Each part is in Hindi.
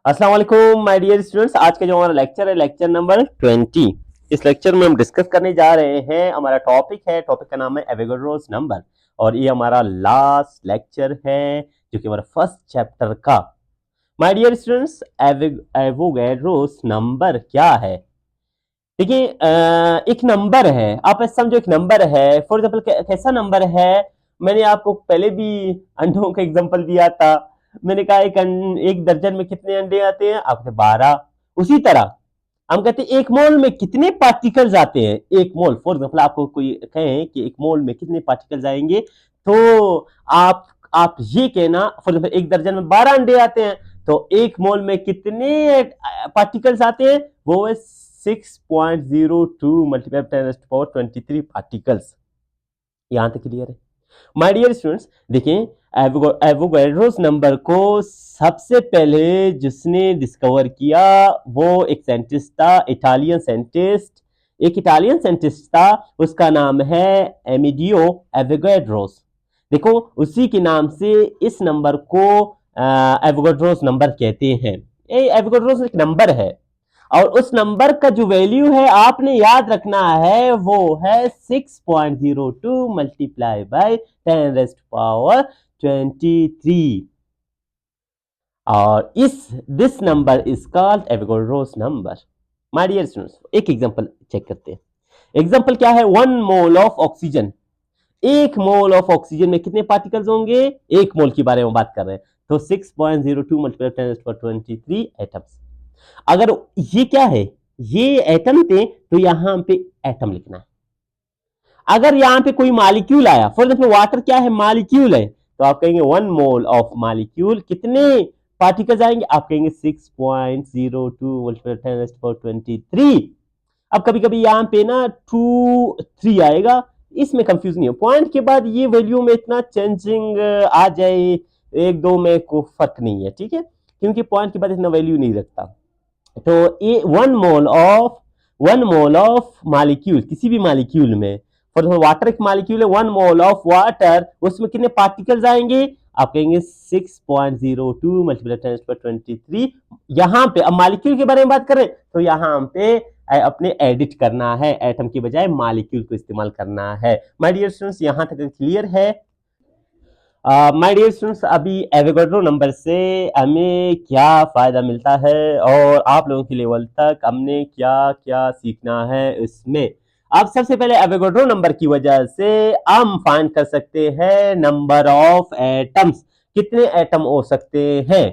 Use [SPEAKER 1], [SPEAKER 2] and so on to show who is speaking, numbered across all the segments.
[SPEAKER 1] अस्सलाम वालेकुम माय डियर स्टूडेंट्स। आज का जो हमारा लेक्चर है लेक्चर नंबर 20। इस लेक्चर में हम डिस्कस करने जा रहे हैं। हमारा टॉपिक का नाम है एवोगैड्रोस नंबर और ये हमारा लास्ट लेक्चर है जो कि हमारा फर्स्ट चैप्टर का। My dear students, Avogadro's number क्या है? देखिए, एक नंबर है, आप ऐसा समझो एक नंबर है। फॉर एग्जाम्पल कैसा नंबर है? मैंने आपको पहले भी अंडों का एग्जांपल दिया था। मैंने कहा एक दर्जन में कितने अंडे आते हैं? आपने 12। उसी तरह हम कहते हैं एक मोल में कितने पार्टिकल्स आते हैं। एक मोल, फॉर एग्जाम्पल आपको कोई कहे कि एक मोल में कितने पार्टिकल्स आएंगे, तो आप ये कहना, फॉर एग्जाम्पल एक दर्जन में 12 अंडे आते हैं, तो एक मोल में कितने पार्टिकल्स आते हैं? वो है 6.02 मल्टीप्लाई 10⁻23 पार्टिकल्स। यहां तक क्लियर है? माय डियर स्टूडेंट्स, देखिए एवोगैड्रोस नंबर को सबसे पहले जिसने डिस्कवर किया वो एक साइंटिस्ट था, इटालियन साइंटिस्ट। एक इटालियन साइंटिस्ट था, उसका नाम है एमिडियो एवोगैड्रोस। देखो, उसी के नाम से इस नंबर को एवोगैड्रोस नंबर कहते हैं। ये एवोगैड्रोस एक नंबर है और उस नंबर का जो वैल्यू है आपने याद रखना है, वो है 6.02 मल्टीप्लाई बाय 10⁻23। और this number is called Avogadro's number. My dear students, एक एग्जांपल चेक करते हैं। एग्जांपल क्या है? 1 मोल ऑफ ऑक्सीजन। एक मोल ऑफ ऑक्सीजन में कितने पार्टिकल्स होंगे? एक मोल के बारे में बात कर रहे हैं, तो 6.02 मल्टीप्लाई 10⁻23 एटम्स। अगर ये क्या है, ये एटम थे, तो यहां पे एटम लिखना है। अगर यहां पे कोई मॉलिक्यूल आया, फॉर एग्जाम्पल वाटर क्या है? मॉलिक्यूल है, तो आप कहेंगे 1 मोल ऑफ मॉलिक्यूल, कितने पार्टिकल्स आएंगे? आप कहेंगे 6.02 मल्टीप्लाई 10⁻23। अब कभी कभी यहाँ पे ना 2 3 आएगा, इसमें कंफ्यूज नहीं हो। पॉइंट के बाद ये वैल्यू में इतना चेंजिंग आ जाए, एक दो में कोई फर्क नहीं है, ठीक है, क्योंकि पॉइंट के बाद इतना वैल्यू नहीं रखता। तो ये 1 मोल ऑफ मॉलिक्यूल, किसी भी मॉलिक्यूल में, फॉर एग्जाम्पल वाटर एक मॉलिक्यूल है, 1 मोल ऑफ वाटर, उसमें कितने पार्टिकल्स आएंगे? आप कहेंगे 6.02 मल्टीप्लाई 10⁻23। यहां पे अब मॉलिक्यूल के बारे में बात करें, तो यहां पे अपने एडिट करना है, एटम की बजाय मॉलिक्यूल को इस्तेमाल करना है। माय डियर स्टूडेंट्स, यहां तक क्लियर है? माय डियर स्टूडेंट्स, अभी एवोगैड्रो नंबर से हमें क्या फायदा मिलता है और आप लोगों की लेवल तक हमने क्या क्या सीखना है इसमें। अब सबसे पहले एवोगैड्रो नंबर की वजह से हम फाइंड कर सकते हैं नंबर ऑफ एटम्स, कितने एटम हो सकते हैं।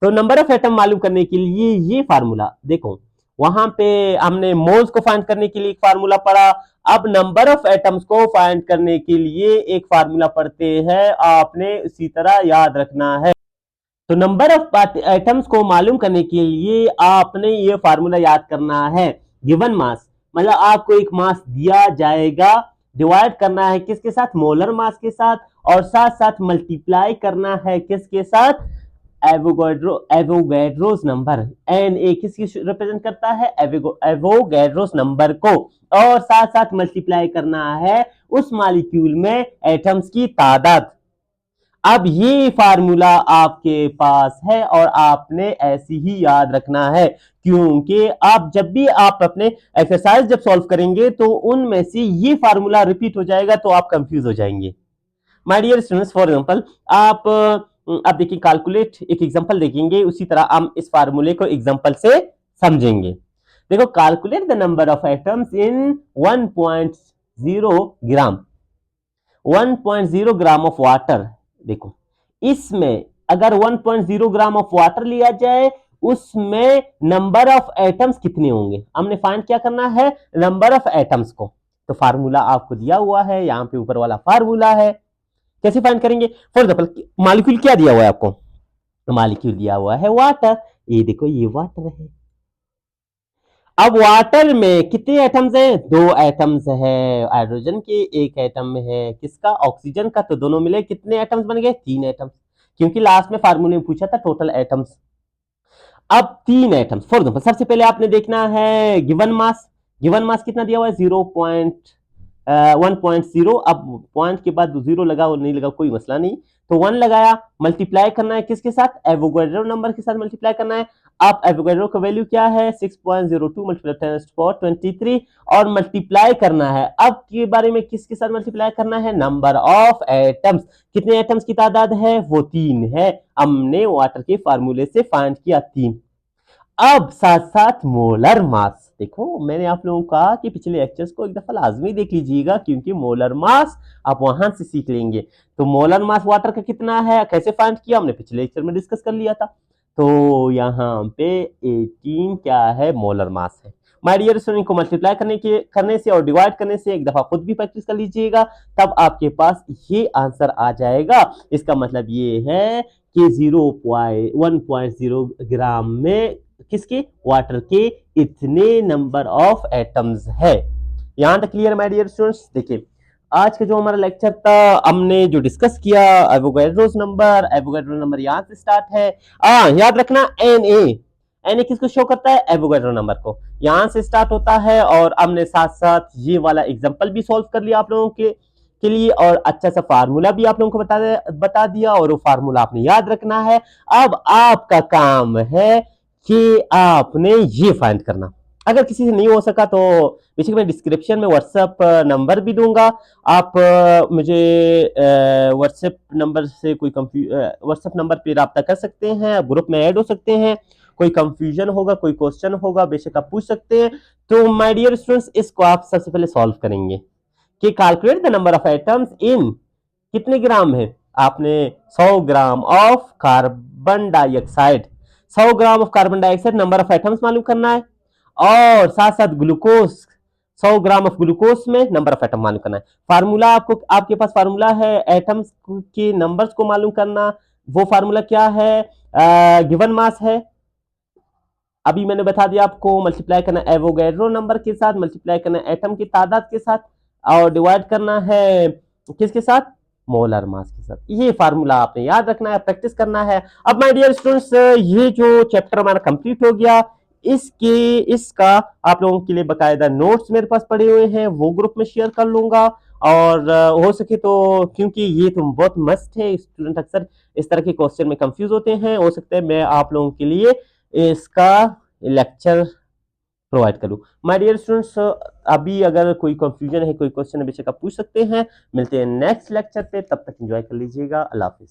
[SPEAKER 1] तो नंबर ऑफ एटम मालूम करने के लिए ये फार्मूला देखो, वहां पे हमने मोल्स को फाइंड करने के लिए एक फार्मूला पढ़ा। अब नंबर ऑफ एटम्स को फाइंड करने के लिए एक फार्मूला पढ़ते हैं, आपने इसी तरह याद रखना है। तो नंबर ऑफ एटम्स को मालूम करने के लिए आपने ये फार्मूला याद करना है। गिवन मास, मतलब आपको एक मास दिया जाएगा, डिवाइड करना है किसके साथ? मोलर मास के साथ, और साथ साथ मल्टीप्लाई करना है किसके साथ? Avogadro's number. एन ए किसकी रिप्रेजेंट करता है? एवोगैड्रोस नंबर को। और साथ साथ मल्टीप्लाई करना है उस मॉलिक्यूल में एटम्स की तादाद। अब ये फार्मूला आपके पास है और आपने ऐसी ही याद रखना है, क्योंकि आप जब भी आप अपने एक्सरसाइज जब सॉल्व करेंगे तो उनमें से ये फार्मूला रिपीट हो जाएगा, तो आप कंफ्यूज हो जाएंगे। My dear students, for example आप देखिए, कैलकुलेट एक एग्जांपल देखेंगे, उसी तरह हम इस फार्मूले को एग्जांपल से समझेंगे। देखो, calculate the number of atoms in 1.0 gram. 1.0 gram of water. देखो, इसमें अगर 1.0 ग्राम ऑफ वाटर लिया जाए, उसमें नंबर ऑफ एटम्स कितने होंगे? हमने फाइंड क्या करना है? नंबर ऑफ एटम्स को। तो फार्मूला आपको दिया हुआ है, यहां पे ऊपर वाला फार्मूला है। कैसे फाइंड करेंगे? फॉर एग्जाम्पल मॉलिक्यूल क्या दिया हुआ है आपको? मॉलिक्यूल दिया हुआ है वाटर। ये देखो, ये वाटर है। अब वाटर में कितने एटम्स हैं? 2 एटम्स है, हाइड्रोजन के, एक एटम है किसका? ऑक्सीजन का। तो दोनों मिले कितने एटम्स बन गए? 3 एटम्स, क्योंकि लास्ट में फार्मूले में पूछा था टोटल एटम्स। अब 3 एटम्स, फॉर एग्जाम्पल सबसे पहले आपने देखना है गिवन मास। गिवन मास कितना दिया हुआ है? 0.0 1.0, अब पॉइंट के बाद 0 लगा और नहीं लगा कोई मसला नहीं, तो 1 लगाया, मल्टीप्लाई करना है किसके साथ, एवोगैड्रो नंबर के साथ मल्टीप्लाई करना है। अब एवोगैड्रो का वैल्यू क्या है, 6.02 मल्टीप्लाई 10⁻23 और मल्टीप्लाई करना है। अब के बारे में किसके साथ मल्टीप्लाई करना है, नंबर ऑफ एटम्स, कितने एटम्स की तादाद है, वो 3 है, हमने वाटर के फार्मूले से फाइंड किया 3। अब साथ साथ मोलर मास, देखो मैंने आप लोगों को कहा कि पिछले लेक्चर्स को एक दफा लाजमी देख लीजिएगा, क्योंकि मोलर मास आप वहां से सीख लेंगे। तो मोलर मास वाटर का कितना है, कैसे फाइंड किया, हमने पिछले लेक्चर में डिस्कस कर लिया था। तो यहाँ पे 18 क्या है, मोलर मास है। माय डियर स्टूडेंट, को मल्टीप्लाई करने से और डिवाइड करने से एक दफा खुद भी प्रैक्टिस कर लीजिएगा, तब आपके पास ये आंसर आ जाएगा। इसका मतलब ये है कि 1.0 ग्राम में किसके, वाटर के इतने नंबर ऑफ एटम्स है। यहां तक क्लियर माय डियर स्टूडेंट्स। देखिए आज का जो हमारा लेक्चर था, हमने जो डिस्कस किया एवोगैड्रोस नंबर यहां से स्टार्ट है। याद रखना एन ए किसको शो करता है, एवोगैड्रो नंबर को, यहां से स्टार्ट होता है। और हमने साथ साथ ये वाला एग्जांपल भी सॉल्व कर लिया आप लोगों के लिए, और अच्छा सा फार्मूला भी आप लोगों को बता दिया, और वो फार्मूला आपने याद रखना है। अब आपका काम है कि आपने ये फाइंड करना। अगर किसी से नहीं हो सका तो बेशक मैं डिस्क्रिप्शन में व्हाट्सएप नंबर भी दूंगा, आप मुझे व्हाट्सएप नंबर से कोई व्हाट्सएप नंबर पे रब्ता कर सकते हैं, ग्रुप में ऐड हो सकते हैं। कोई कंफ्यूजन होगा, कोई क्वेश्चन होगा, बेशक आप पूछ सकते हैं। तो माय डियर स्टूडेंट्स, इसको आप सबसे पहले सॉल्व करेंगे कि calculate the number of atoms in, कितने ग्राम है, आपने 100 gram of carbon dioxide, 100 gram of carbon dioxide number of atoms मालूम करना है, और साथ साथ ग्लूकोज 100 ग्राम ऑफ ग्लूकोज में नंबर ऑफ एटम मालूम करना है। फार्मूला आपको, आपके पास फार्मूला है एटम्स के नंबर्स को मालूम करना। वो फार्मूला क्या है, गिवन मास है, अभी मैंने बता दिया आपको। मल्टीप्लाई करना एवोगैड्रो नंबर के साथ, मल्टीप्लाई करना एटम की तादाद के साथ, और डिवाइड करना है किसके साथ, मोलर मास के साथ। ये फार्मूला आपने याद रखना है, प्रैक्टिस करना है। अब माय डियर स्टूडेंट्स, ये जो चैप्टर हमारा कंप्लीट हो गया, इसका आप लोगों के लिए बकायदा नोट्स मेरे पास पड़े हुए हैं, वो ग्रुप में शेयर कर लूंगा। और हो सके तो, क्योंकि ये तो बहुत मस्त है, स्टूडेंट अक्सर इस तरह के क्वेश्चन में कंफ्यूज होते हैं, हो सकता है मैं आप लोगों के लिए इसका लेक्चर प्रोवाइड करूं। माय डियर स्टूडेंट्स, अभी अगर कोई कंफ्यूजन है, कोई क्वेश्चन है, बेशक आप पूछ सकते हैं। मिलते हैं नेक्स्ट लेक्चर पे, तब तक एंजॉय कर लीजिएगा। अल्लाह हाफिज।